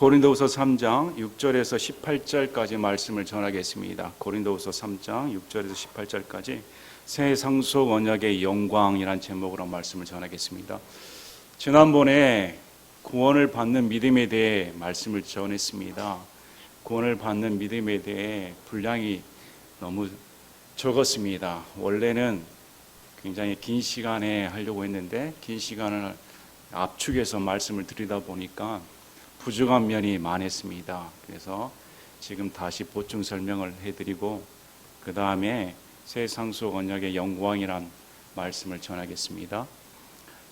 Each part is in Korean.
고린도후서 3장 6절에서 18절까지 말씀을 전하겠습니다. 고린도후서 3장 6절에서 18절까지 새 상속 언약의 영광이라는 제목으로 말씀을 전하겠습니다. 지난번에 구원을 받는 믿음에 대해 말씀을 전했습니다. 구원을 받는 믿음에 대해 분량이 너무 적었습니다. 원래는 굉장히 긴 시간에 하려고 했는데 긴 시간을 압축해서 말씀을 드리다 보니까 부족한 면이 많았습니다. 그래서 지금 다시 보충 설명을 해드리고 그 다음에 새 상속 언약의 영광이란 말씀을 전하겠습니다.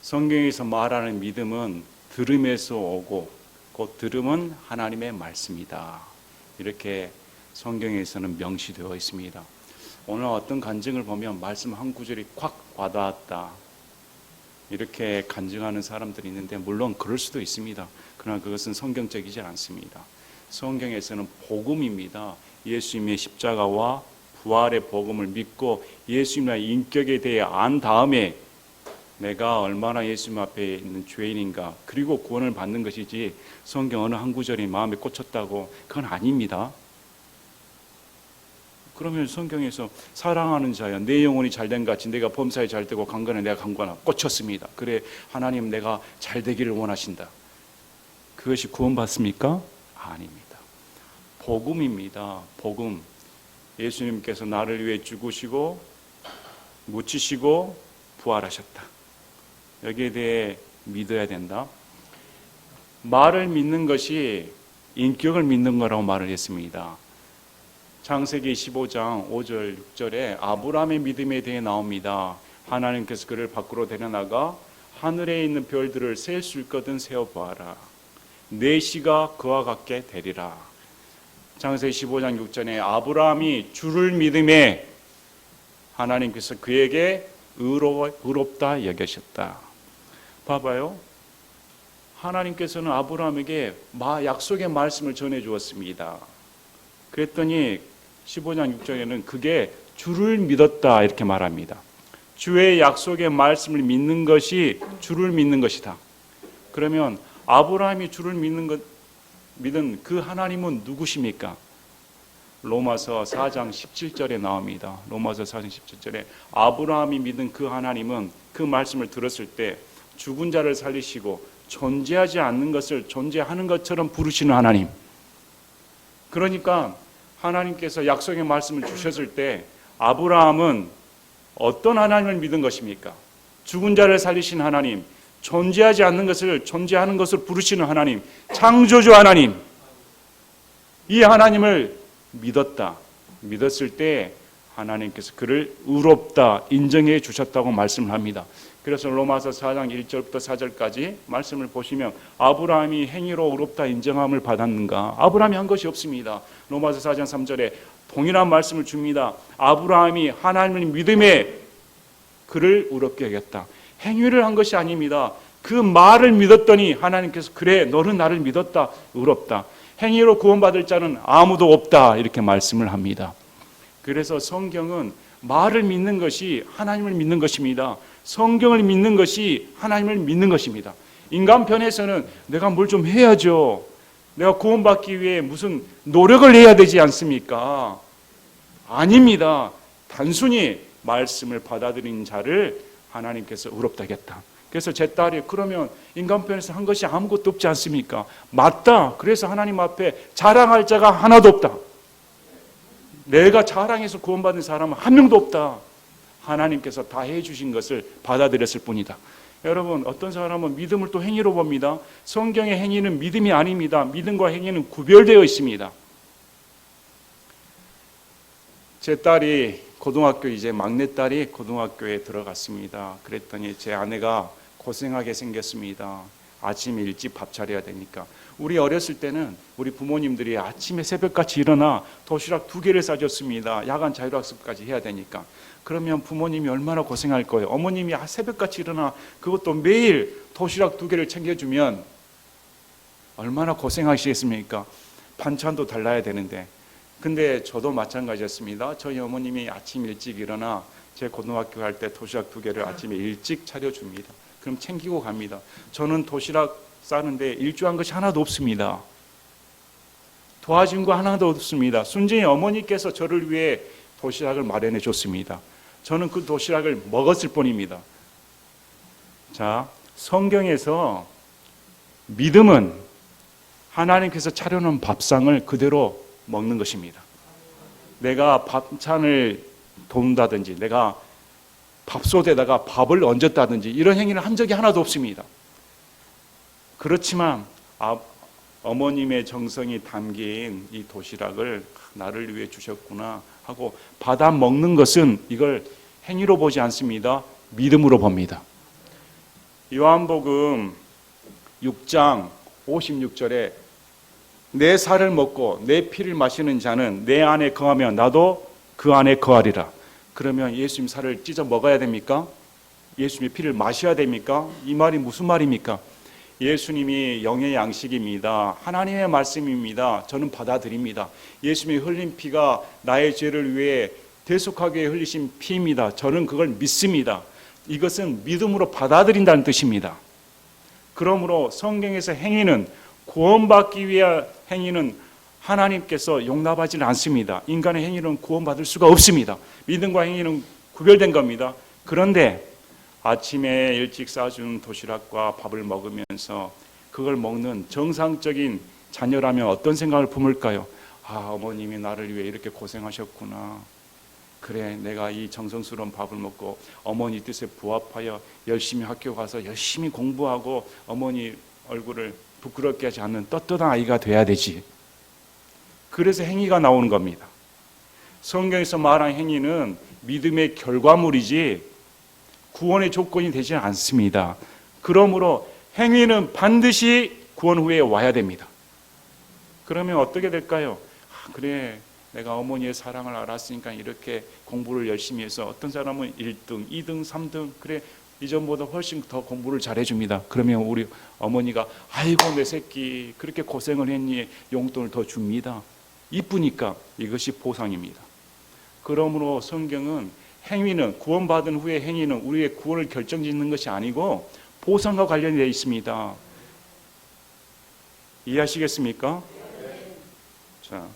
성경에서 말하는 믿음은 들음에서 오고 곧 들음은 하나님의 말씀이다. 이렇게 성경에서는 명시되어 있습니다. 오늘 어떤 간증을 보면 말씀 한 구절이 콱 와닿았다. 이렇게 간증하는 사람들이 있는데 물론 그럴 수도 있습니다. 그러나 그것은 성경적이지 않습니다. 성경에서는 복음입니다. 예수님의 십자가와 부활의 복음을 믿고 예수님의 인격에 대해 안 다음에 내가 얼마나 예수님 앞에 있는 죄인인가 그리고 구원을 받는 것이지 성경 어느 한 구절이 마음에 꽂혔다고 그건 아닙니다. 그러면 성경에서 사랑하는 자야 내 영혼이 잘된 같이 내가 범사에 잘되고 강건해 내가 강건하고 꽂혔습니다. 그래 하나님 내가 잘되기를 원하신다. 그것이 구원받습니까? 아닙니다. 복음입니다. 복음. 예수님께서 나를 위해 죽으시고 묻히시고 부활하셨다. 여기에 대해 믿어야 된다. 말을 믿는 것이 인격을 믿는 거라고 말을 했습니다. 창세기 15장 5절 6절에 아브라함의 믿음에 대해 나옵니다. 하나님께서 그를 밖으로 데려나가 하늘에 있는 별들을 셀 수 있거든 세어보아라. 내 씨가 그와 같게 되리라. 창세기 15장 6절에 아브라함이 주를 믿음에 하나님께서 그에게 의롭다 여기셨다. 봐봐요. 하나님께서는 아브라함에게 약속의 말씀을 전해 주었습니다. 그랬더니 15장 6절에는 그게 주를 믿었다 이렇게 말합니다. 주의 약속의 말씀을 믿는 것이 주를 믿는 것이다. 그러면 아브라함이 주를 믿은 그 하나님은 누구십니까? 로마서 4장 17절에 나옵니다. 로마서 4장 17절에 아브라함이 믿은 그 하나님은 그 말씀을 들었을 때 죽은 자를 살리시고 존재하지 않는 것을 존재하는 것처럼 부르시는 하나님. 그러니까 하나님께서 약속의 말씀을 주셨을 때 아브라함은 어떤 하나님을 믿은 것입니까? 죽은 자를 살리신 하나님, 존재하지 않는 것을 존재하는 것을 부르시는 하나님, 창조주 하나님. 이 하나님을 믿었다. 믿었을 때 하나님께서 그를 의롭다 인정해 주셨다고 말씀을 합니다. 그래서 로마서 4장 1절부터 4절까지 말씀을 보시면 아브라함이 행위로 의롭다 인정함을 받았는가? 아브라함이 한 것이 없습니다. 로마서 4장 3절에 동일한 말씀을 줍니다. 아브라함이 하나님을 믿음에 그를 의롭게 여겼다. 행위를 한 것이 아닙니다. 그 말을 믿었더니 하나님께서 그래 너는 나를 믿었다 의롭다. 행위로 구원받을 자는 아무도 없다 이렇게 말씀을 합니다. 그래서 성경은 말을 믿는 것이 하나님을 믿는 것입니다. 성경을 믿는 것이 하나님을 믿는 것입니다. 인간 편에서는 내가 뭘 좀 해야죠. 내가 구원받기 위해 무슨 노력을 해야 되지 않습니까? 아닙니다. 단순히 말씀을 받아들인 자를 하나님께서 의롭다 하겠다. 그래서 제 딸이 그러면 인간 편에서 한 것이 아무것도 없지 않습니까? 맞다. 그래서 하나님 앞에 자랑할 자가 하나도 없다. 내가 자랑해서 구원받은 사람은 한 명도 없다. 하나님께서 다 해주신 것을 받아들였을 뿐이다. 여러분 어떤 사람은 믿음을 또 행위로 봅니다. 성경의 행위는 믿음이 아닙니다. 믿음과 행위는 구별되어 있습니다. 제 딸이 고등학교 이제 막내딸이 고등학교에 들어갔습니다. 그랬더니 제 아내가 고생하게 생겼습니다. 아침에 일찍 밥 차려야 되니까. 우리 어렸을 때는 우리 부모님들이 아침에 새벽같이 일어나 도시락 2개를 싸줬습니다. 야간 자율학습까지 해야 되니까. 그러면 부모님이 얼마나 고생할 거예요. 어머님이 새벽같이 일어나 그것도 매일 도시락 2개를 챙겨주면 얼마나 고생하시겠습니까? 반찬도 달라야 되는데. 근데 저도 마찬가지였습니다. 저희 어머님이 아침 일찍 일어나 제 고등학교 갈 때 도시락 2개를 아침에 일찍 차려줍니다. 그럼 챙기고 갑니다. 저는 도시락 싸는데 일주한 것이 하나도 없습니다. 도와준 거 하나도 없습니다. 순전히 어머니께서 저를 위해 도시락을 마련해 줬습니다. 저는 그 도시락을 먹었을 뿐입니다. 자, 성경에서 믿음은 하나님께서 차려놓은 밥상을 그대로 먹는 것입니다. 내가 밥찬을 돕는다든지 내가 밥솥에다가 밥을 얹었다든지 이런 행위를 한 적이 하나도 없습니다. 그렇지만 어머님의 정성이 담긴 이 도시락을 나를 위해 주셨구나 하고 받아 먹는 것은 이걸 행위로 보지 않습니다. 믿음으로 봅니다. 요한복음 6장 56절에 내 살을 먹고 내 피를 마시는 자는 내 안에 거하며 나도 그 안에 거하리라. 그러면 예수님 살을 찢어 먹어야 됩니까? 예수님의 피를 마셔야 됩니까? 이 말이 무슨 말입니까? 예수님이 영의 양식입니다. 하나님의 말씀입니다. 저는 받아들입니다. 예수님이 흘린 피가 나의 죄를 위해 대속하기 위해 흘리신 피입니다. 저는 그걸 믿습니다. 이것은 믿음으로 받아들인다는 뜻입니다. 그러므로 성경에서 행위는 구원받기 위한 행위는 하나님께서 용납하지는 않습니다. 인간의 행위는 구원받을 수가 없습니다. 믿음과 행위는 구별된 겁니다. 그런데 아침에 일찍 싸준 도시락과 밥을 먹으면서 그걸 먹는 정상적인 자녀라면 어떤 생각을 품을까요? 어머님이 나를 위해 이렇게 고생하셨구나. 그래, 내가 이 정성스러운 밥을 먹고 어머니 뜻에 부합하여 열심히 학교 가서 열심히 공부하고 어머니 얼굴을 부끄럽게 하지 않는 떳떳한 아이가 돼야 되지. 그래서 행위가 나오는 겁니다. 성경에서 말한 행위는 믿음의 결과물이지 구원의 조건이 되지 않습니다. 그러므로 행위는 반드시 구원 후에 와야 됩니다. 그러면 어떻게 될까요? 그래, 내가 어머니의 사랑을 알았으니까 이렇게 공부를 열심히 해서 어떤 사람은 1등, 2등, 3등 그래 이전보다 훨씬 더 공부를 잘해줍니다. 그러면 우리 어머니가 아이고 내 새끼 그렇게 고생을 했니 용돈을 더 줍니다. 이쁘니까 이것이 보상입니다. 그러므로 성경은 행위는 구원받은 후에 행위는 우리의 구원을 결정짓는 것이 아니고 보상과 관련되어 있습니다. 이해하시겠습니까? 자,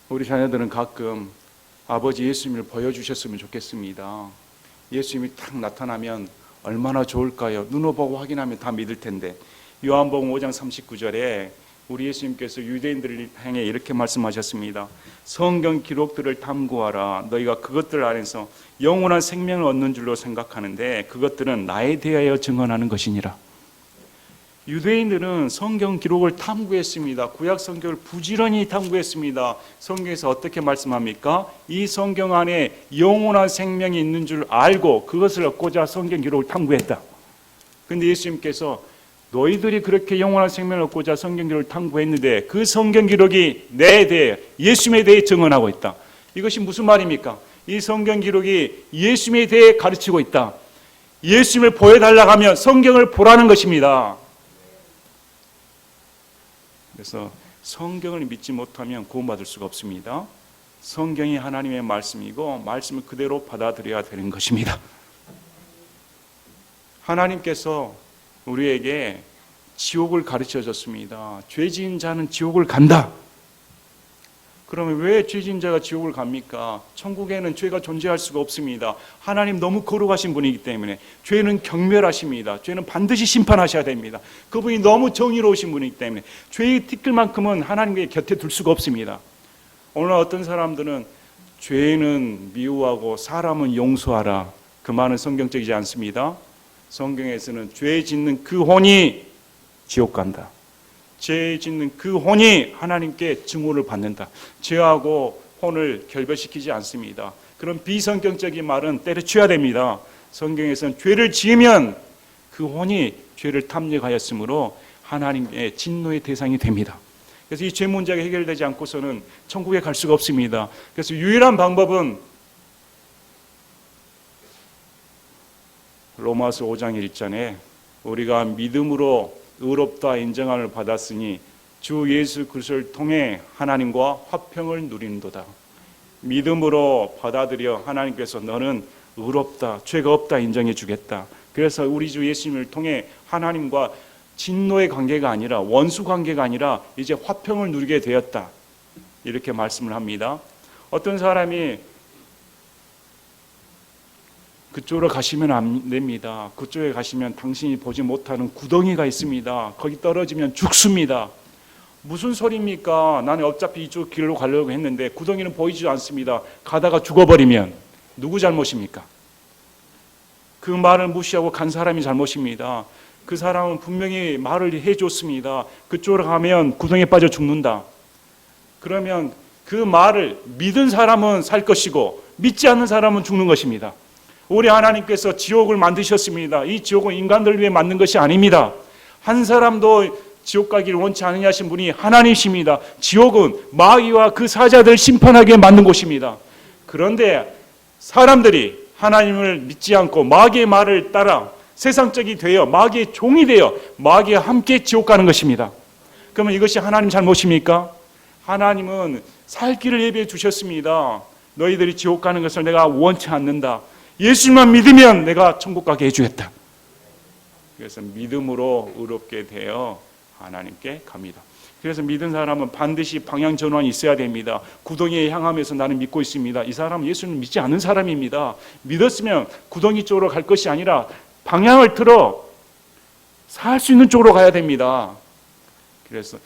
우리 자녀들은 가끔 아버지 예수님을 보여주셨으면 좋겠습니다. 예수님이 딱 나타나면 얼마나 좋을까요? 눈으로 보고 확인하면 다 믿을 텐데. 요한복음 5장 39절에 우리 예수님께서 유대인들을 향해 이렇게 말씀하셨습니다. 성경 기록들을 탐구하라. 너희가 그것들 안에서 영원한 생명을 얻는 줄로 생각하는데 그것들은 나에 대하여 증언하는 것이니라. 유대인들은 성경 기록을 탐구했습니다. 구약 성경을 부지런히 탐구했습니다. 성경에서 어떻게 말씀합니까? 이 성경 안에 영원한 생명이 있는 줄 알고 그것을 얻고자 성경 기록을 탐구했다. 그런데 예수님께서 너희들이 그렇게 영원한 생명을 얻고자 성경 기록을 탐구했는데 그 성경 기록이 내에 대해 예수님에 대해 증언하고 있다. 이것이 무슨 말입니까? 이 성경 기록이 예수님에 대해 가르치고 있다. 예수님을 보여달라고 하면 성경을 보라는 것입니다. 그래서 성경을 믿지 못하면 구원받을 수가 없습니다. 성경이 하나님의 말씀이고 말씀을 그대로 받아들여야 되는 것입니다. 하나님께서 우리에게 지옥을 가르쳐 줬습니다. 죄 지은 자는 지옥을 간다. 그러면 왜 죄 지은 자가 지옥을 갑니까? 천국에는 죄가 존재할 수가 없습니다. 하나님 너무 거룩하신 분이기 때문에 죄는 경멸하십니다. 죄는 반드시 심판하셔야 됩니다. 그분이 너무 정의로우신 분이기 때문에 죄의 티끌만큼은 하나님의 곁에 둘 수가 없습니다. 오늘 어떤 사람들은 죄는 미워하고 사람은 용서하라. 그 말은 성경적이지 않습니다. 성경에서는 죄 짓는 그 혼이 지옥 간다. 죄 짓는 그 혼이 하나님께 증오를 받는다. 죄하고 혼을 결별시키지 않습니다. 그런 비성경적인 말은 때려쳐야 됩니다. 성경에서는 죄를 지으면 그 혼이 죄를 탐닉하였으므로 하나님의 진노의 대상이 됩니다. 그래서 이 죄 문제가 해결되지 않고서는 천국에 갈 수가 없습니다. 그래서 유일한 방법은 로마서 5장 1절에 우리가 믿음으로 의롭다 인정함을 받았으니 주 예수 그리스도를 통해 하나님과 화평을 누리는도다. 믿음으로 받아들여 하나님께서 너는 의롭다, 죄가 없다 인정해 주겠다. 그래서 우리 주 예수님을 통해 하나님과 진노의 관계가 아니라 원수 관계가 아니라 이제 화평을 누리게 되었다. 이렇게 말씀을 합니다. 어떤 사람이 그쪽으로 가시면 안 됩니다. 그쪽에 가시면 당신이 보지 못하는 구덩이가 있습니다. 거기 떨어지면 죽습니다. 무슨 소리입니까? 나는 어차피 이쪽 길로 가려고 했는데 구덩이는 보이지 않습니다. 가다가 죽어버리면 누구 잘못입니까? 그 말을 무시하고 간 사람이 잘못입니다. 그 사람은 분명히 말을 해줬습니다. 그쪽으로 가면 구덩이에 빠져 죽는다. 그러면 그 말을 믿은 사람은 살 것이고 믿지 않는 사람은 죽는 것입니다. 우리 하나님께서 지옥을 만드셨습니다. 이 지옥은 인간들 위해 만든 것이 아닙니다. 한 사람도 지옥 가기를 원치 않으냐 하신 분이 하나님이십니다. 지옥은 마귀와 그 사자들 심판하게 만든 곳입니다. 그런데 사람들이 하나님을 믿지 않고 마귀의 말을 따라 세상적이 되어 마귀의 종이 되어 마귀와 함께 지옥 가는 것입니다. 그러면 이것이 하나님 잘못입니까? 하나님은 살 길을 예비해 주셨습니다. 너희들이 지옥 가는 것을 내가 원치 않는다. 예수만 믿으면 내가 천국 가게 해주겠다. 그래서 믿음으로 의롭게 되어 하나님께 갑니다. 그래서 믿은 사람은 반드시 방향 전환이 있어야 됩니다. 구덩이에 향하면서 나는 믿고 있습니다. 이 사람은 예수를 믿지 않는 사람입니다. 믿었으면 구덩이 쪽으로 갈 것이 아니라 방향을 틀어 살 수 있는 쪽으로 가야 됩니다. 그래서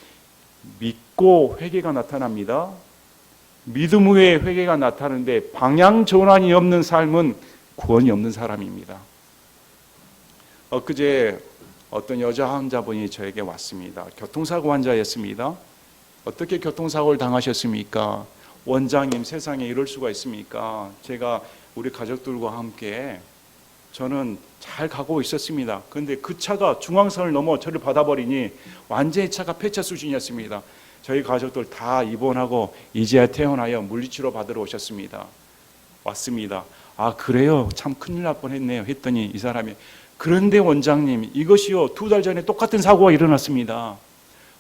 믿고 회개가 나타납니다. 믿음 후에 회개가 나타나는데 방향 전환이 없는 삶은 구원이 없는 사람입니다. 엊그제 어떤 여자 환자분이 저에게 왔습니다. 교통사고 환자였습니다. 어떻게 교통사고를 당하셨습니까? 원장님, 세상에 이럴 수가 있습니까? 제가 우리 가족들과 함께 저는 잘 가고 있었습니다. 그런데 그 차가 중앙선을 넘어 저를 받아버리니 완전히 차가 폐차 수준이었습니다. 저희 가족들 다 입원하고 이제야 퇴원하여 물리치료 받으러 오셨습니다. 왔습니다. 아, 그래요? 참 큰일 날 뻔했네요. 했더니 이 사람이, 그런데 원장님, 이것이요 2달 전에 똑같은 사고가 일어났습니다.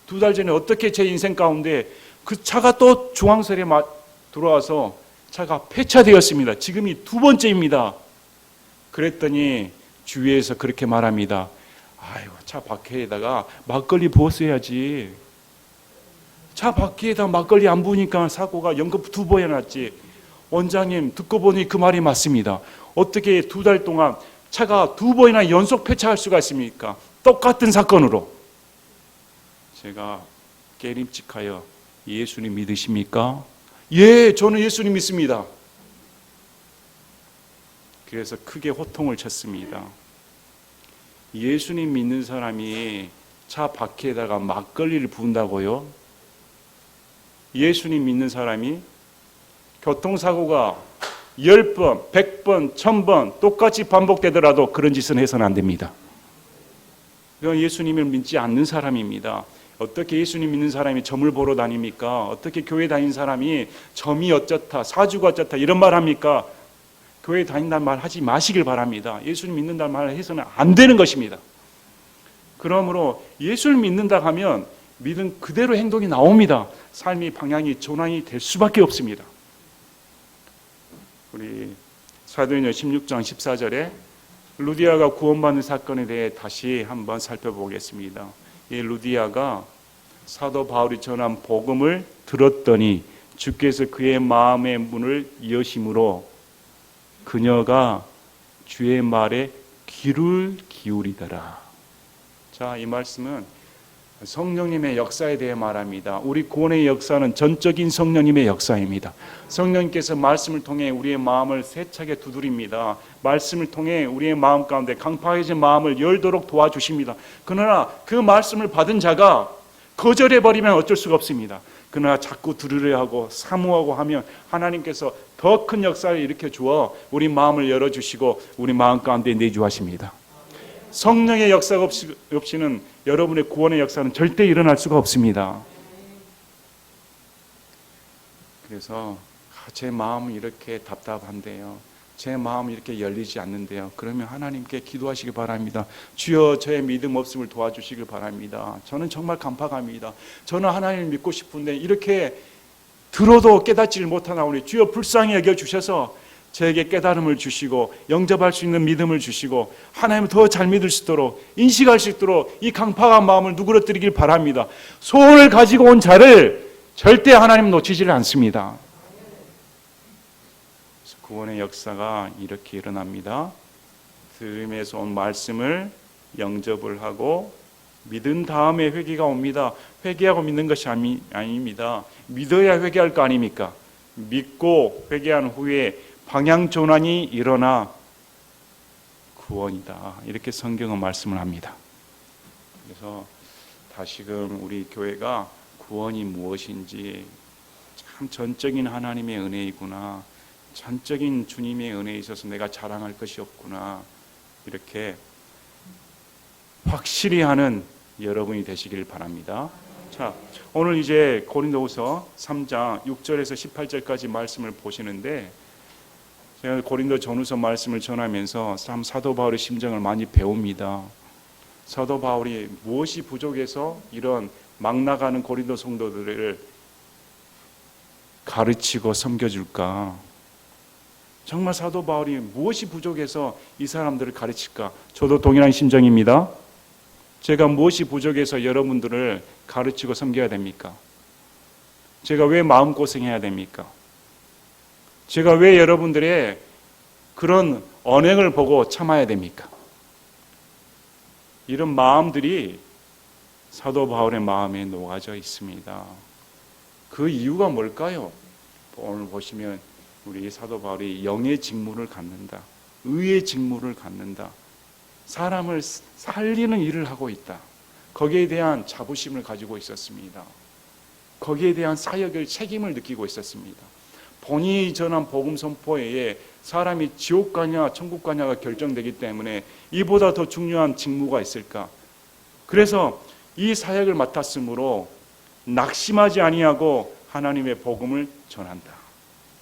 2달 전에 어떻게 제 인생 가운데 그 차가 또 중앙선에 들어와서 차가 폐차되었습니다. 지금이 2번째입니다. 그랬더니 주위에서 그렇게 말합니다. 아이고, 차 밖에다가 막걸리 부었어야지. 차 밖에다 막걸리 안 부으니까 사고가 연급 2번이나 났지. 원장님, 듣고 보니 그 말이 맞습니다. 어떻게 2달 동안 차가 2번이나 연속 폐차할 수가 있습니까? 똑같은 사건으로. 제가 깨림칙하여, 예수님 믿으십니까? 예, 저는 예수님 믿습니다. 그래서 크게 호통을 쳤습니다. 예수님 믿는 사람이 차 밖에다가 막걸리를 부은다고요? 예수님 믿는 사람이 교통사고가 10번, 100번, 1000번 똑같이 반복되더라도 그런 짓은 해서는 안 됩니다. 그건 예수님을 믿지 않는 사람입니다. 어떻게 예수님 믿는 사람이 점을 보러 다닙니까? 어떻게 교회 다니는 사람이 점이 어쩌다, 사주가 어쩌다 이런 말 합니까? 교회 다닌다는 말 하지 마시길 바랍니다. 예수님 믿는다는 말을 해서는 안 되는 것입니다. 그러므로 예수를 믿는다 하면 믿은 그대로 행동이 나옵니다. 삶의 방향이 전환이 될 수밖에 없습니다. 우리 사도행전 16장 14절에 루디아가 구원받는 사건에 대해 다시 한번 살펴보겠습니다. 이 루디아가 사도 바울이 전한 복음을 들었더니 주께서 그의 마음의 문을 여심으로 그녀가 주의 말에 귀를 기울이더라. 자, 이 말씀은 성령님의 역사에 대해 말합니다. 우리 구원의 역사는 전적인 성령님의 역사입니다. 성령님께서 말씀을 통해 우리의 마음을 세차게 두드립니다. 말씀을 통해 우리의 마음 가운데 강팍해진 마음을 열도록 도와주십니다. 그러나 그 말씀을 받은 자가 거절해버리면 어쩔 수가 없습니다. 그러나 자꾸 들으려 하고 사모하고 하면 하나님께서 더 큰 역사를 일으켜 주어 우리 마음을 열어주시고 우리 마음 가운데 내주하십니다. 성령의 역사가 없이는 여러분의 구원의 역사는 절대 일어날 수가 없습니다. 그래서 제 마음은 이렇게 답답한데요, 제 마음이 이렇게 열리지 않는데요, 그러면 하나님께 기도하시기 바랍니다. 주여, 저의 믿음 없음을 도와주시길 바랍니다. 저는 정말 간파갑니다. 저는 하나님을 믿고 싶은데 이렇게 들어도 깨닫지를 못하나오니 주여 불쌍히 여겨주셔서 저에게 깨달음을 주시고 영접할 수 있는 믿음을 주시고 하나님을 더 잘 믿을 수 있도록 인식할 수 있도록 이 강팍한 마음을 누그러뜨리길 바랍니다. 소원을 가지고 온 자를 절대 하나님 놓치지를 않습니다. 구원의 역사가 이렇게 일어납니다. 들음에서 온 말씀을 영접을 하고 믿은 다음에 회개가 옵니다. 회개하고 믿는 것이 아닙니다. 믿어야 회개할 거 아닙니까? 믿고 회개한 후에 방향 전환이 일어나 구원이다. 이렇게 성경은 말씀을 합니다. 그래서 다시금 우리 교회가 구원이 무엇인지 참 전적인 하나님의 은혜이구나. 전적인 주님의 은혜에 있어서 내가 자랑할 것이 없구나. 이렇게 확실히 하는 여러분이 되시길 바랍니다. 자, 오늘 이제 고린도후서 3장 6절에서 18절까지 말씀을 보시는데 제가 고린도 전후서 말씀을 전하면서 참 사도 바울의 심정을 많이 배웁니다. 사도 바울이 무엇이 부족해서 이런 막 나가는 고린도 성도들을 가르치고 섬겨줄까? 정말 사도 바울이 무엇이 부족해서 이 사람들을 가르칠까? 저도 동일한 심정입니다. 제가 무엇이 부족해서 여러분들을 가르치고 섬겨야 됩니까? 제가 왜 마음고생해야 됩니까? 제가 왜 여러분들의 그런 언행을 보고 참아야 됩니까? 이런 마음들이 사도 바울의 마음에 녹아져 있습니다. 그 이유가 뭘까요? 오늘 보시면 우리 사도 바울이 영의 직무를 갖는다. 의의 직무를 갖는다. 사람을 살리는 일을 하고 있다. 거기에 대한 자부심을 가지고 있었습니다. 거기에 대한 사역을 책임을 느끼고 있었습니다. 본인이 전한 복음 선포에 사람이 지옥 가냐 천국 가냐가 결정되기 때문에 이보다 더 중요한 직무가 있을까? 그래서 이 사역을 맡았으므로 낙심하지 아니하고 하나님의 복음을 전한다.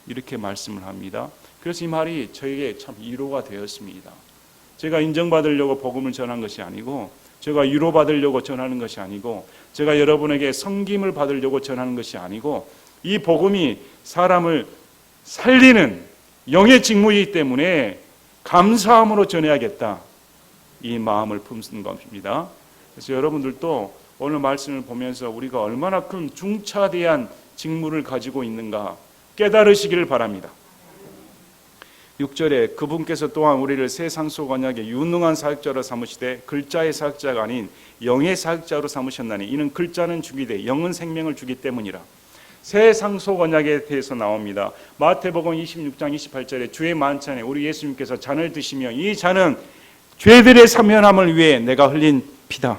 이렇게 말씀을 합니다. 그래서 이 말이 저에게 참 위로가 되었습니다. 제가 인정받으려고 복음을 전한 것이 아니고 제가 위로받으려고 전하는 것이 아니고 제가 여러분에게 섬김을 받으려고 전하는 것이 아니고 이 복음이 사람을 살리는 영의 직무이기 때문에 감사함으로 전해야겠다. 이 마음을 품은 겁니다. 그래서 여러분들도 오늘 말씀을 보면서 우리가 얼마나 큰 중차대한 직무를 가지고 있는가 깨달으시기를 바랍니다. 6절에 그분께서 또한 우리를 세상 속 언약의 유능한 사역자로 삼으시되 글자의 사역자가 아닌 영의 사역자로 삼으셨나니 이는 글자는 죽이되 영은 생명을 주기 때문이라. 세상 속 언약에 대해서 나옵니다. 마태복음 26장 28절에 주의 만찬에 우리 예수님께서 잔을 드시며 이 잔은 죄들의 사면함을 위해 내가 흘린 피다.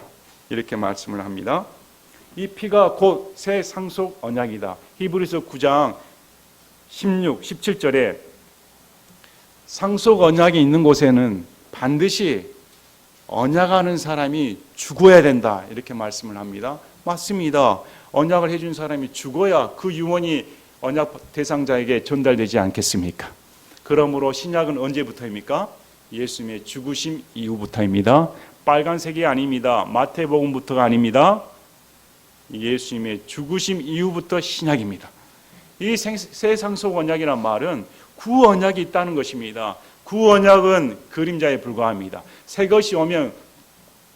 이렇게 말씀을 합니다. 이 피가 곧 새 상속 언약이다. 히브리서 9장 16, 17절에 상속 언약이 있는 곳에는 반드시 언약하는 사람이 죽어야 된다. 이렇게 말씀을 합니다. 맞습니다. 언약을 해준 사람이 죽어야 그 유언이 언약 대상자에게 전달되지 않겠습니까? 그러므로 신약은 언제부터입니까? 예수님의 죽으심 이후부터입니다. 빨간색이 아닙니다. 마태복음부터가 아닙니다. 예수님의 죽으심 이후부터 신약입니다. 이 새 상속 언약이란 말은 구언약이 있다는 것입니다. 구언약은 그림자에 불과합니다. 새 것이 오면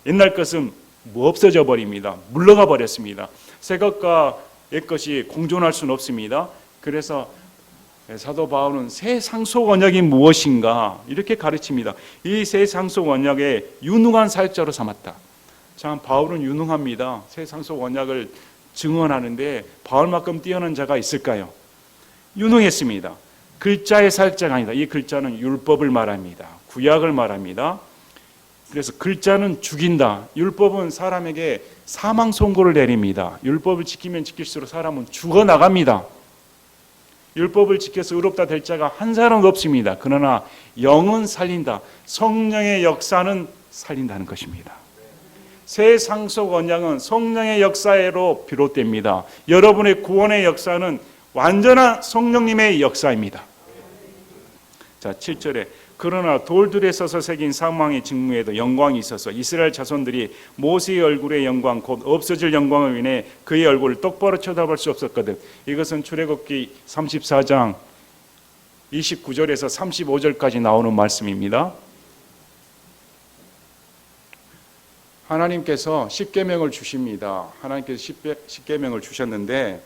옛날 것은 없어져 버립니다. 물러가 버렸습니다. 새 것과 옛 것이 공존할 수는 없습니다. 그래서 사도 바울은 새 상속 언약이 무엇인가 이렇게 가르칩니다. 이 새 상속 언약의 유능한 사역자로 삼았다. 참 바울은 유능합니다. 새 상속 언약을 증언하는데 바울만큼 뛰어난 자가 있을까요? 유능했습니다. 글자의 사역자가 아니다. 이 글자는 율법을 말합니다. 구약을 말합니다. 그래서 글자는 죽인다. 율법은 사람에게 사망 선고를 내립니다. 율법을 지키면 지킬수록 사람은 죽어나갑니다. 율법을 지켜서 의롭다 될 자가 한 사람도 없습니다. 그러나 영은 살린다. 성령의 역사는 살린다는 것입니다. 새 상속 언약은 성령의 역사로 비롯됩니다. 여러분의 구원의 역사는 완전한 성령님의 역사입니다. 자, 7절에 그러나 돌들에 서서 새긴 사망의 직무에도 영광이 있어서 이스라엘 자손들이 모세의 얼굴의 영광 곧 없어질 영광을 인해 그의 얼굴을 똑바로 쳐다볼 수 없었거든. 이것은 출애굽기 34장 29절에서 35절까지 나오는 말씀입니다. 하나님께서 십계명을 주십니다. 하나님께서 십계명을 주셨는데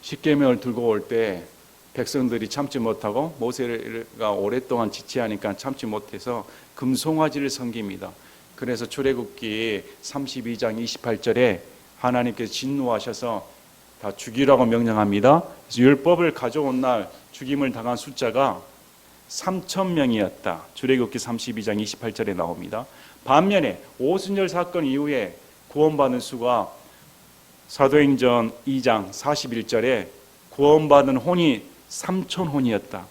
십계명을 들고 올 때 백성들이 참지 못하고 모세가 오랫동안 지체하니까 참지 못해서 금송아지를 섬깁니다. 그래서 출애굽기 32장 28절에 하나님께서 진노하셔서 다 죽이라고 명령합니다. 그래서 율법을 가져온 날 죽임을 당한 숫자가 3,000명이었다. 출애굽기 32장 28절에 나옵니다. 반면에 오순절 사건 이후에 구원받은 수가 사도행전 2장 41절에 구원받은 혼이 3,000혼이었다.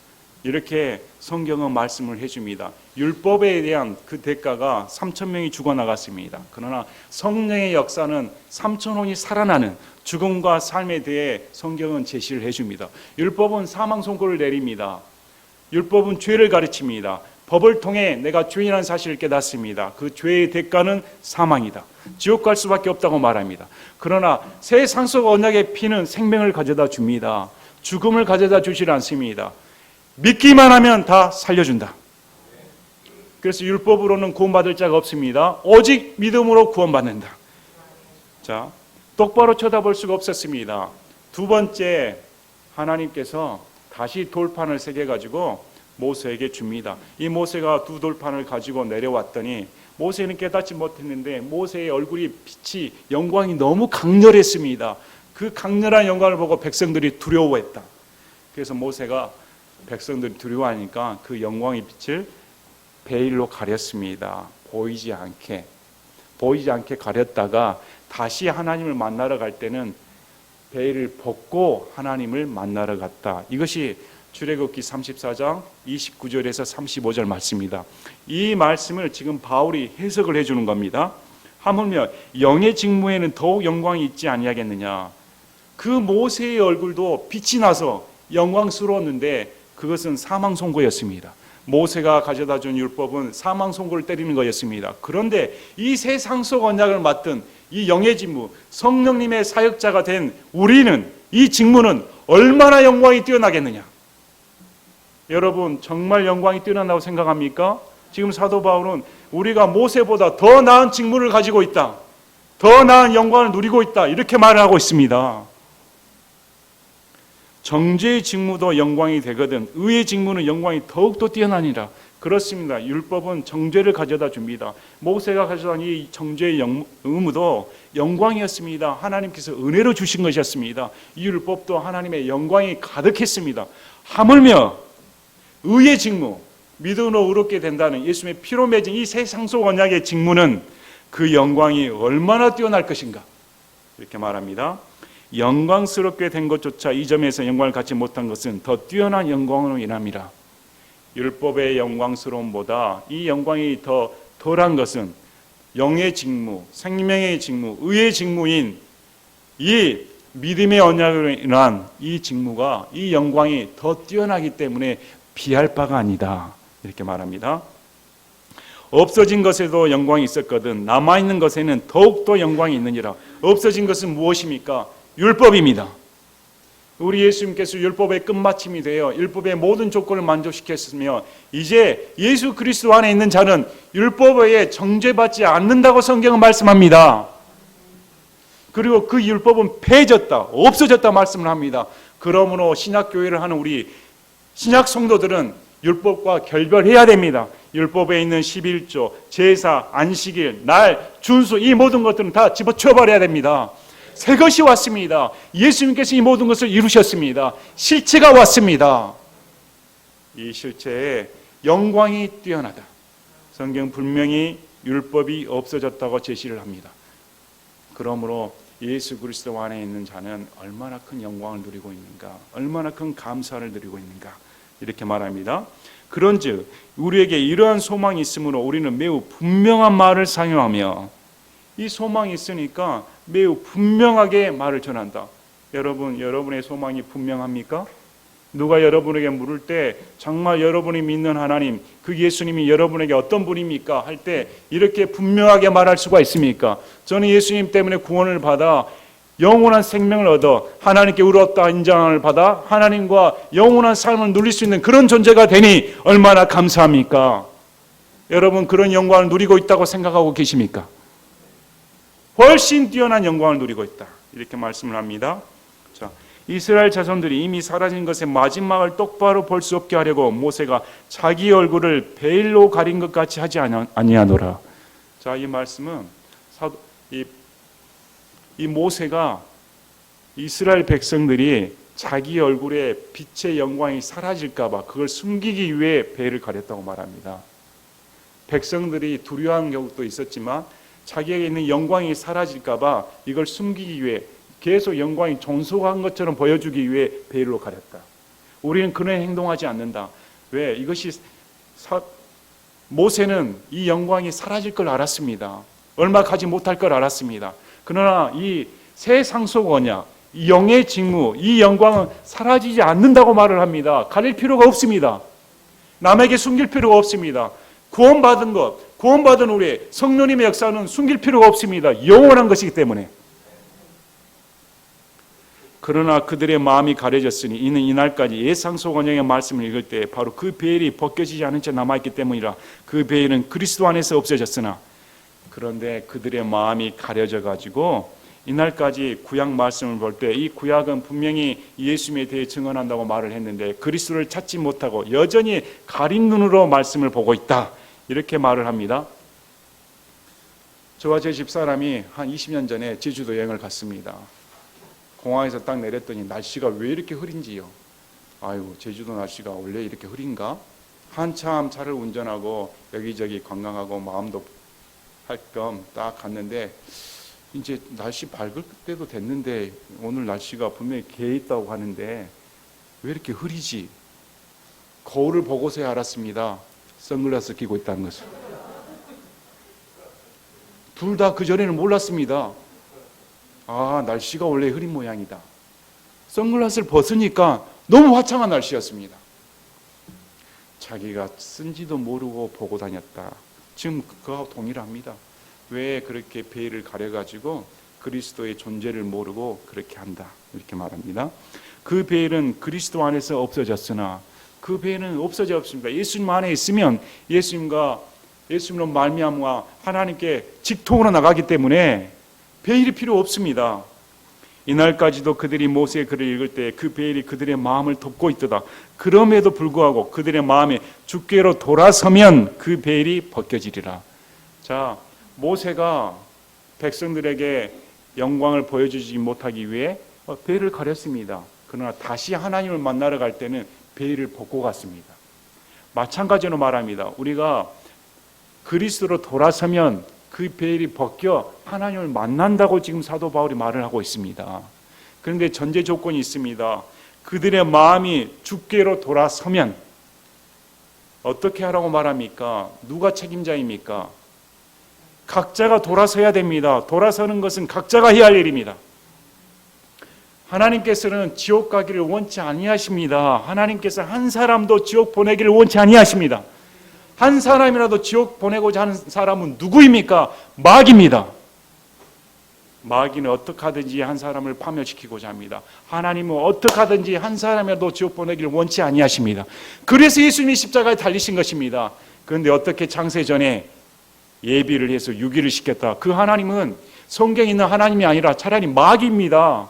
이렇게 성경은 말씀을 해줍니다. 율법에 대한 그 대가가 3,000명이 죽어나갔습니다. 그러나 성령의 역사는 3,000혼이 살아나는 죽음과 삶에 대해 성경은 제시를 해줍니다. 율법은 사망 선고를 내립니다. 율법은 죄를 가르칩니다. 법을 통해 내가 죄인이라는 사실을 깨닫습니다. 그 죄의 대가는 사망이다. 지옥 갈 수밖에 없다고 말합니다. 그러나 새 상속 언약의 피는 생명을 가져다 줍니다. 죽음을 가져다 주질 않습니다. 믿기만 하면 다 살려준다. 그래서 율법으로는 구원받을 자가 없습니다. 오직 믿음으로 구원받는다. 자, 똑바로 쳐다볼 수가 없었습니다. 두 번째, 하나님께서 다시 돌판을 새겨가지고 모세에게 줍니다. 이 모세가 두 돌판을 가지고 내려왔더니 모세는 깨닫지 못했는데 모세의 얼굴이 빛이 영광이 너무 강렬했습니다. 그 강렬한 영광을 보고 백성들이 두려워했다. 그래서 모세가 백성들이 두려워하니까 그 영광의 빛을 베일로 가렸습니다. 보이지 않게 가렸다가 다시 하나님을 만나러 갈 때는 베일을 벗고 하나님을 만나러 갔다. 이것이 출애굽기 34장 29절에서 35절 말씀입니다. 이 말씀을 지금 바울이 해석을 해주는 겁니다. 하물며 영의 직무에는 더욱 영광이 있지 아니하겠느냐. 그 모세의 얼굴도 빛이 나서 영광스러웠는데 그것은 사망 선고였습니다. 모세가 가져다 준 율법은 사망 선고를 때리는 거였습니다. 그런데 이 새 상속 언약을 맡은 이 영의 직무, 성령님의 사역자가 된 우리는 이 직무는 얼마나 영광이 뛰어나겠느냐. 여러분 정말 영광이 뛰어난다고 생각합니까? 지금 사도 바울은 우리가 모세보다 더 나은 직무를 가지고 있다. 더 나은 영광을 누리고 있다. 이렇게 말을 하고 있습니다. 정죄의 직무도 영광이 되거든 의의 직무는 영광이 더욱더 뛰어나니라. 그렇습니다. 율법은 정죄를 가져다 줍니다. 모세가 가져다 이 정죄의 의무도 영광이었습니다. 하나님께서 은혜로 주신 것이었습니다. 이 율법도 하나님의 영광이 가득했습니다. 하물며 의의 직무, 믿음으로 의롭게 된다는 예수님의 피로 맺은 이 새 상속 언약의 직무는 그 영광이 얼마나 뛰어날 것인가 이렇게 말합니다. 영광스럽게 된 것조차 이 점에서 영광을 갖지 못한 것은 더 뛰어난 영광으로 인함이라. 율법의 영광스러움보다 이 영광이 더 덜한 것은 영의 직무, 생명의 직무, 의의 직무인 이 믿음의 언약으로 인한 이 직무가 이 영광이 더 뛰어나기 때문에 비할 바가 아니다 이렇게 말합니다. 없어진 것에도 영광이 있었거든 남아있는 것에는 더욱더 영광이 있느니라. 없어진 것은 무엇입니까? 율법입니다. 우리 예수님께서 율법의 끝마침이 되어 율법의 모든 조건을 만족시켰으며 이제 예수 그리스도 안에 있는 자는 율법 외에 정죄받지 않는다고 성경은 말씀합니다. 그리고 그 율법은 폐해졌다, 없어졌다 말씀을 합니다. 그러므로 신약교회를 하는 우리 신약 성도들은 율법과 결별해야 됩니다. 율법에 있는 11조, 제사, 안식일, 날, 준수 이 모든 것들은 다 집어치워버려야 됩니다. 새 것이 왔습니다. 예수님께서 이 모든 것을 이루셨습니다. 실체가 왔습니다. 이 실체에 영광이 뛰어나다. 성경 분명히 율법이 없어졌다고 제시를 합니다. 그러므로 예수 그리스도 안에 있는 자는 얼마나 큰 영광을 누리고 있는가, 얼마나 큰 감사를 누리고 있는가 이렇게 말합니다. 그런즉 우리에게 이러한 소망이 있으므로 우리는 매우 분명한 말을 상용하며 이 소망이 있으니까 매우 분명하게 말을 전한다. 여러분, 여러분의 소망이 분명합니까? 누가 여러분에게 물을 때 정말 여러분이 믿는 하나님, 그 예수님이 여러분에게 어떤 분입니까? 할 때 이렇게 분명하게 말할 수가 있습니까? 저는 예수님 때문에 구원을 받아 영원한 생명을 얻어 하나님께 의롭다 인정을 받아 하나님과 영원한 삶을 누릴 수 있는 그런 존재가 되니 얼마나 감사합니까? 여러분 그런 영광을 누리고 있다고 생각하고 계십니까? 훨씬 뛰어난 영광을 누리고 있다. 이렇게 말씀을 합니다. 자, 이스라엘 자손들이 이미 사라진 것의 마지막을 똑바로 볼 수 없게 하려고 모세가 자기 얼굴을 베일로 가린 것 같이 하지 아니하노라. 자, 이 말씀은 이 모세가 이스라엘 백성들이 자기 얼굴에 빛의 영광이 사라질까 봐 그걸 숨기기 위해 베일을 가렸다고 말합니다. 백성들이 두려워한 경우도 있었지만 자기에게 있는 영광이 사라질까 봐 이걸 숨기기 위해 계속 영광이 존속한 것처럼 보여주기 위해 베일로 가렸다. 우리는 그런 행동하지 않는다. 왜? 이것이 모세는 이 영광이 사라질 걸 알았습니다. 얼마 가지 못할 걸 알았습니다. 그러나 이 새 상속 언약, 이 영의 직무, 이 영광은 사라지지 않는다고 말을 합니다. 가릴 필요가 없습니다. 남에게 숨길 필요가 없습니다. 구원받은 것, 구원받은 우리 성령님의 역사는 숨길 필요가 없습니다. 영원한 것이기 때문에. 그러나 그들의 마음이 가려졌으니 이는 이날까지 예상속 언약의 말씀을 읽을 때 바로 그 베일이 벗겨지지 않은 채 남아있기 때문이라. 그 베일은 그리스도 안에서 없어졌으나 그런데 그들의 마음이 가려져 가지고 이날까지 구약 말씀을 볼 때 이 구약은 분명히 예수님에 대해 증언한다고 말을 했는데 그리스도를 찾지 못하고 여전히 가린 눈으로 말씀을 보고 있다. 이렇게 말을 합니다. 저와 제 집사람이 한 20년 전에 제주도 여행을 갔습니다. 공항에서 딱 내렸더니 날씨가 왜 이렇게 흐린지요. 아이고, 제주도 날씨가 원래 이렇게 흐린가? 한참 차를 운전하고 여기저기 관광하고 마음도 할 겸 딱 갔는데 이제 날씨 밝을 때도 됐는데 오늘 날씨가 분명히 개에 있다고 하는데 왜 이렇게 흐리지? 거울을 보고서야 알았습니다. 선글라스 끼고 있다는 것을. 둘 다 그전에는 몰랐습니다. 아, 날씨가 원래 흐린 모양이다. 선글라스를 벗으니까 너무 화창한 날씨였습니다. 자기가 쓴지도 모르고 보고 다녔다. 지금 그거하고 동일합니다. 왜 그렇게 베일을 가려가지고 그리스도의 존재를 모르고 그렇게 한다. 이렇게 말합니다. 그 베일은 그리스도 안에서 없어졌으나 그 베일은 없어져 없습니다. 예수님 안에 있으면 예수님으로 말미암아 하나님께 직통으로 나가기 때문에 베일이 필요 없습니다. 이날까지도 그들이 모세의 글을 읽을 때 그 베일이 그들의 마음을 덮고 있도다. 그럼에도 불구하고 그들의 마음에 주께로 돌아서면 그 베일이 벗겨지리라. 자, 모세가 백성들에게 영광을 보여주지 못하기 위해 베일을 가렸습니다. 그러나 다시 하나님을 만나러 갈 때는 베일을 벗고 갔습니다. 마찬가지로 말합니다. 우리가 그리스도로 돌아서면 그 베일이 벗겨 하나님을 만난다고 지금 사도 바울이 말을 하고 있습니다. 그런데 전제 조건이 있습니다. 그들의 마음이 주께로 돌아서면 어떻게 하라고 말합니까? 누가 책임자입니까? 각자가 돌아서야 됩니다. 돌아서는 것은 각자가 해야 할 일입니다. 하나님께서는 지옥 가기를 원치 아니하십니다. 하나님께서 한 사람도 지옥 보내기를 원치 아니하십니다. 한 사람이라도 지옥 보내고자 하는 사람은 누구입니까? 마귀입니다. 마귀는 어떻게 하든지 한 사람을 파멸시키고자 합니다. 하나님은 어떻게 하든지 한 사람이라도 지옥 보내기를 원치 아니하십니다. 그래서 예수님이 십자가에 달리신 것입니다. 그런데 어떻게 창세 전에 예비를 해서 유기를 시켰다. 그 하나님은 성경에 있는 하나님이 아니라 차라리 마귀입니다.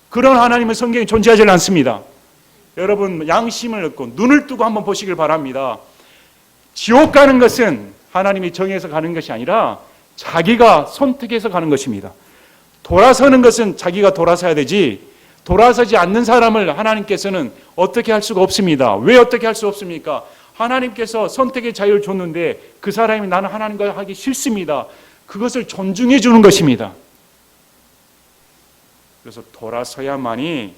그런 하나님은 성경에 존재하지 않습니다. 여러분 양심을 얻고 눈을 뜨고 한번 보시길 바랍니다. 지옥 가는 것은 하나님이 정해서 가는 것이 아니라 자기가 선택해서 가는 것입니다. 돌아서는 것은 자기가 돌아서야 되지 돌아서지 않는 사람을 하나님께서는 어떻게 할 수가 없습니다. 왜 어떻게 할 수 없습니까? 하나님께서 선택의 자유를 줬는데 그 사람이 나는 하나님과 하기 싫습니다. 그것을 존중해 주는 것입니다. 그래서 돌아서야만이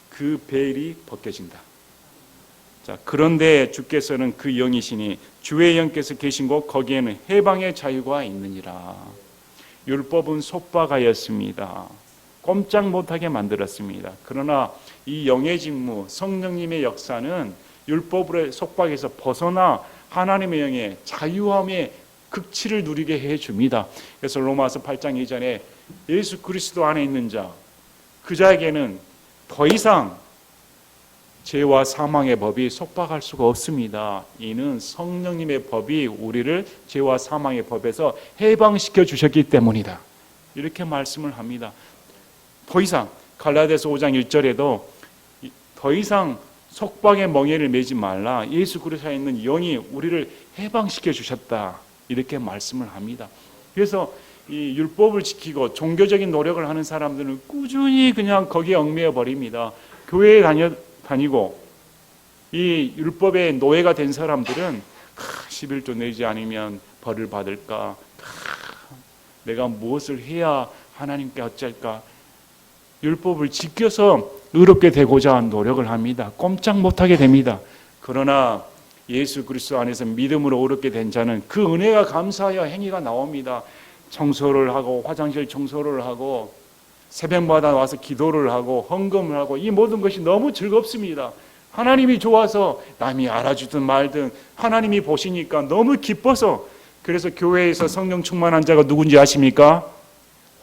그 베일이 벗겨진다. 자, 그런데 주께서는 그 영이시니 주의 영께서 계신 곳 거기에는 해방의 자유가 있느니라. 율법은 속박하였습니다. 꼼짝 못하게 만들었습니다. 그러나 이 영의 직무, 성령님의 역사는 율법의 속박에서 벗어나 하나님의 영의 자유함의 극치를 누리게 해줍니다. 그래서 로마서 8장 이전에 예수 그리스도 안에 있는 자, 그 자에게는 더 이상 죄와 사망의 법이 속박할 수가 없습니다. 이는 성령님의 법이 우리를 죄와 사망의 법에서 해방시켜 주셨기 때문이다. 이렇게 말씀을 합니다. 더 이상 갈라디아서 5장 1절에도 더 이상 속박의 멍에를 매지 말라. 예수 그리스도에 있는 영이 우리를 해방시켜 주셨다. 이렇게 말씀을 합니다. 그래서 이 율법을 지키고 종교적인 노력을 하는 사람들은 꾸준히 그냥 거기에 얽매여 버립니다. 교회에 다니고 이 율법의 노예가 된 사람들은 11조 내지 않으면 벌을 받을까? 내가 무엇을 해야 하나님께 어쩔까? 율법을 지켜서 의롭게 되고자 하는 노력을 합니다. 꼼짝 못하게 됩니다. 그러나 예수 그리스도 안에서 믿음으로 의롭게 된 자는 그 은혜가 감사하여 행위가 나옵니다. 청소를 하고 화장실 청소를 하고 새벽마다 와서 기도를 하고 헌금을 하고 이 모든 것이 너무 즐겁습니다. 하나님이 좋아서 남이 알아주든 말든 하나님이 보시니까 너무 기뻐서 그래서 교회에서 성령 충만한 자가 누군지 아십니까?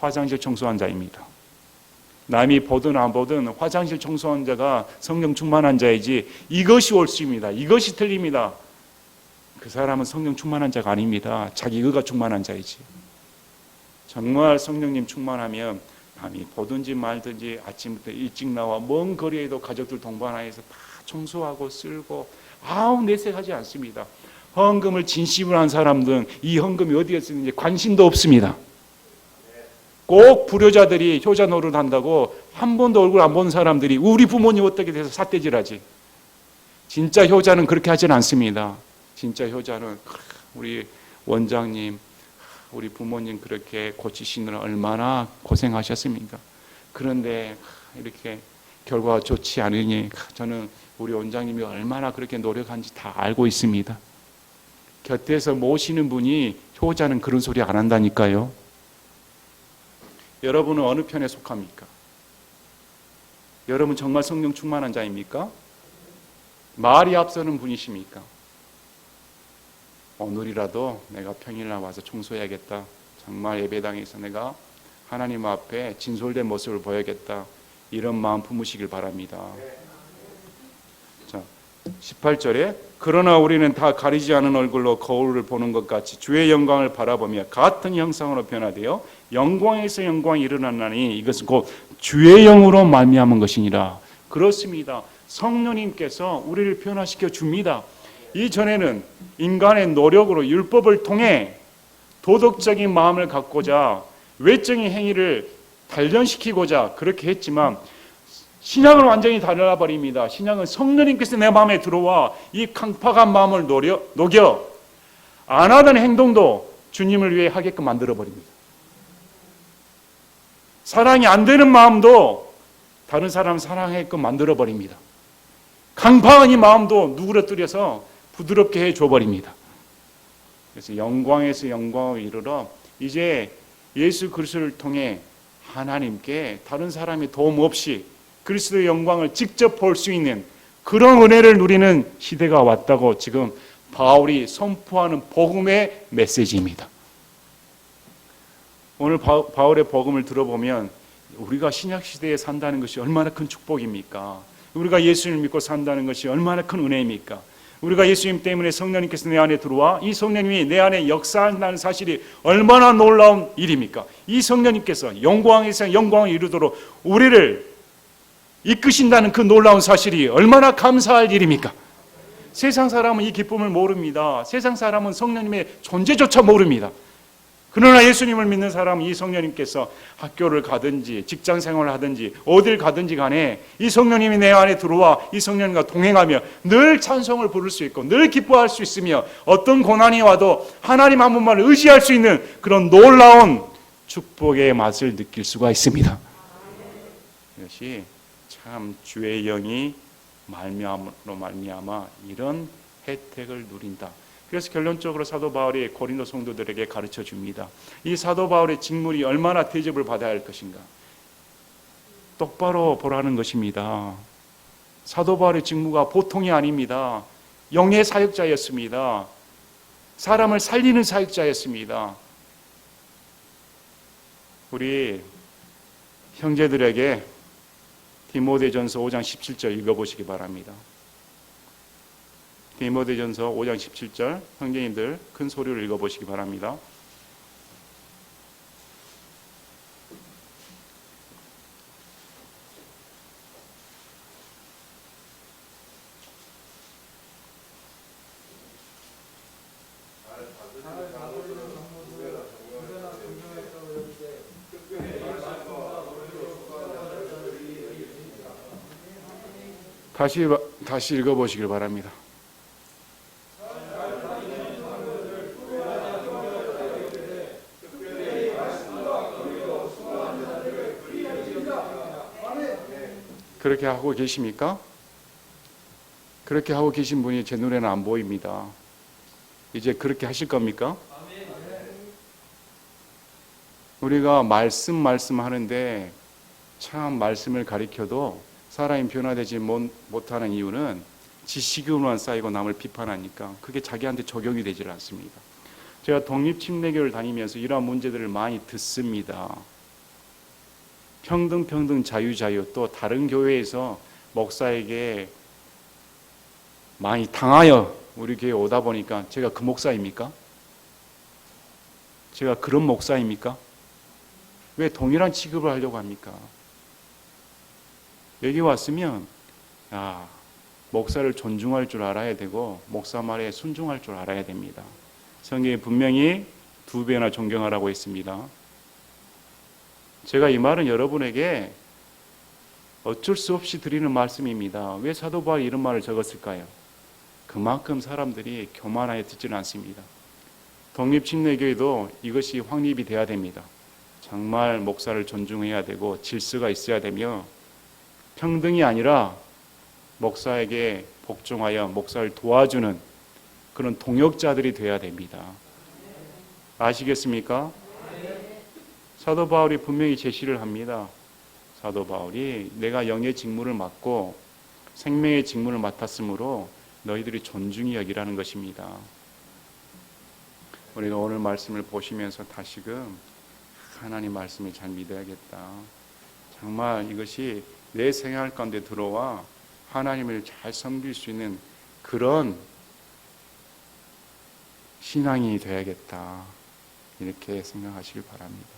화장실 청소한 자입니다. 남이 보든 안 보든 화장실 청소한 자가 성령 충만한 자이지 이것이 옳습니다. 이것이 틀립니다. 그 사람은 성령 충만한 자가 아닙니다. 자기 의가 충만한 자이지. 정말 성령님 충만하면 남이 보든지 말든지 아침부터 일찍 나와 먼 거리에도 가족들 동반하여서 다 청소하고 쓸고 아우 내색하지 않습니다. 헌금을 진심으로 한 사람들은 이 헌금이 어디에 쓰는지 관심도 없습니다. 꼭 불효자들이 효자 노릇 한다고 한 번도 얼굴 안 본 사람들이 우리 부모님 어떻게 돼서 삿대질하지. 진짜 효자는 그렇게 하진 않습니다. 진짜 효자는 우리 원장님 우리 부모님 그렇게 고치시느라 얼마나 고생하셨습니까? 그런데 이렇게 결과가 좋지 않으니 저는 우리 원장님이 얼마나 그렇게 노력한지 다 알고 있습니다. 곁에서 모시는 분이 효자는 그런 소리 안 한다니까요. 여러분은 어느 편에 속합니까? 여러분 정말 성령 충만한 자입니까? 말이 앞서는 분이십니까? 오늘이라도 내가 평일날 와서 청소해야겠다. 정말 예배당에서 내가 하나님 앞에 진솔된 모습을 보여야겠다. 이런 마음 품으시길 바랍니다. 자, 18절에 그러나 우리는 다 가리지 않은 얼굴로 거울을 보는 것 같이 주의 영광을 바라보며 같은 형상으로 변화되어 영광에서 영광이 일어나나니 이것은 곧 주의 영으로 말미암은 것이니라. 그렇습니다. 성령님께서 우리를 변화시켜 줍니다. 이전에는 인간의 노력으로 율법을 통해 도덕적인 마음을 갖고자 외적인 행위를 단련시키고자 그렇게 했지만 신약은 완전히 달라버립니다. 신약은 성령님께서 내 마음에 들어와 이 강팍한 마음을 녹여 안 하던 행동도 주님을 위해 하게끔 만들어버립니다. 사랑이 안 되는 마음도 다른 사람 사랑하게끔 만들어버립니다. 강팍한 이 마음도 누그러뜨려서 부드럽게 해줘버립니다. 그래서 영광에서 영광을 이르러 이제 예수 그리스도를 통해 하나님께 다른 사람의 도움 없이 그리스도의 영광을 직접 볼 수 있는 그런 은혜를 누리는 시대가 왔다고 지금 바울이 선포하는 복음의 메시지입니다. 오늘 바울의 복음을 들어보면 우리가 신약시대에 산다는 것이 얼마나 큰 축복입니까? 우리가 예수님을 믿고 산다는 것이 얼마나 큰 은혜입니까? 우리가 예수님 때문에 성령님께서 내 안에 들어와 이 성령님이 내 안에 역사한다는 사실이 얼마나 놀라운 일입니까? 이 성령님께서 영광에서 영광을 이루도록 우리를 이끄신다는 그 놀라운 사실이 얼마나 감사할 일입니까? 세상 사람은 이 기쁨을 모릅니다. 세상 사람은 성령님의 존재조차 모릅니다. 그러나 예수님을 믿는 사람은 이 성령님께서 학교를 가든지 직장 생활을 하든지 어딜 가든지 간에 이 성령님이 내 안에 들어와 이 성령님과 동행하며 늘 찬송을 부를 수 있고 늘 기뻐할 수 있으며 어떤 고난이 와도 하나님 한 분만 의지할 수 있는 그런 놀라운 축복의 맛을 느낄 수가 있습니다. 이것이 참 주의 영이 말미암아 이런 혜택을 누린다. 그래서 결론적으로 사도 바울이 고린도 성도들에게 가르쳐 줍니다. 이 사도 바울의 직분이 얼마나 대접을 받아야 할 것인가. 똑바로 보라는 것입니다. 사도 바울의 직무가 보통이 아닙니다. 영의 사역자였습니다. 사람을 살리는 사역자였습니다. 우리 형제들에게 디모데전서 5장 17절 읽어보시기 바랍니다. 디모데전서 5장 17절 형제님들 큰 소리로 읽어보시기 바랍니다. 다시 읽어보시길 바랍니다. 그렇게 하고 계십니까? 그렇게 하고 계신 분이 제 눈에는 안 보입니다. 이제 그렇게 하실 겁니까? 우리가 말씀 하는데 참 말씀을 가리켜도 사람이 변화되지 못하는 이유는 지식으로만 쌓이고 남을 비판하니까 그게 자기한테 적용이 되질 않습니다. 제가 독립침례교를 다니면서 이러한 문제들을 많이 듣습니다. 평등, 자유. 또 다른 교회에서 목사에게 많이 당하여 우리 교회에 오다 보니까 제가 그 목사입니까? 제가 그런 목사입니까? 왜 동일한 취급을 하려고 합니까? 여기 왔으면 목사를 존중할 줄 알아야 되고 목사 말에 순종할 줄 알아야 됩니다. 성경에 분명히 2배나 존경하라고 했습니다. 제가 이 말은 여러분에게 어쩔 수 없이 드리는 말씀입니다. 왜 사도 바울이 이런 말을 적었을까요? 그만큼 사람들이 교만하여 듣지는 않습니다. 독립침례교회도 이것이 확립이 돼야 됩니다. 정말 목사를 존중해야 되고 질서가 있어야 되며 평등이 아니라 목사에게 복종하여 목사를 도와주는 그런 동역자들이 되어야 됩니다. 아시겠습니까? 사도 바울이 분명히 제시를 합니다. 사도 바울이 내가 영의 직무를 맡고 생명의 직무를 맡았으므로 너희들이 존중히 여기라는 것입니다. 우리가 오늘 말씀을 보시면서 다시금 하나님 말씀을 잘 믿어야겠다. 정말 이것이 내 생활 가운데 들어와 하나님을 잘 섬길 수 있는 그런 신앙이 되어야겠다. 이렇게 생각하시길 바랍니다.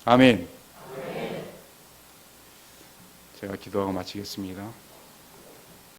아멘. 제가 기도하고 마치겠습니다.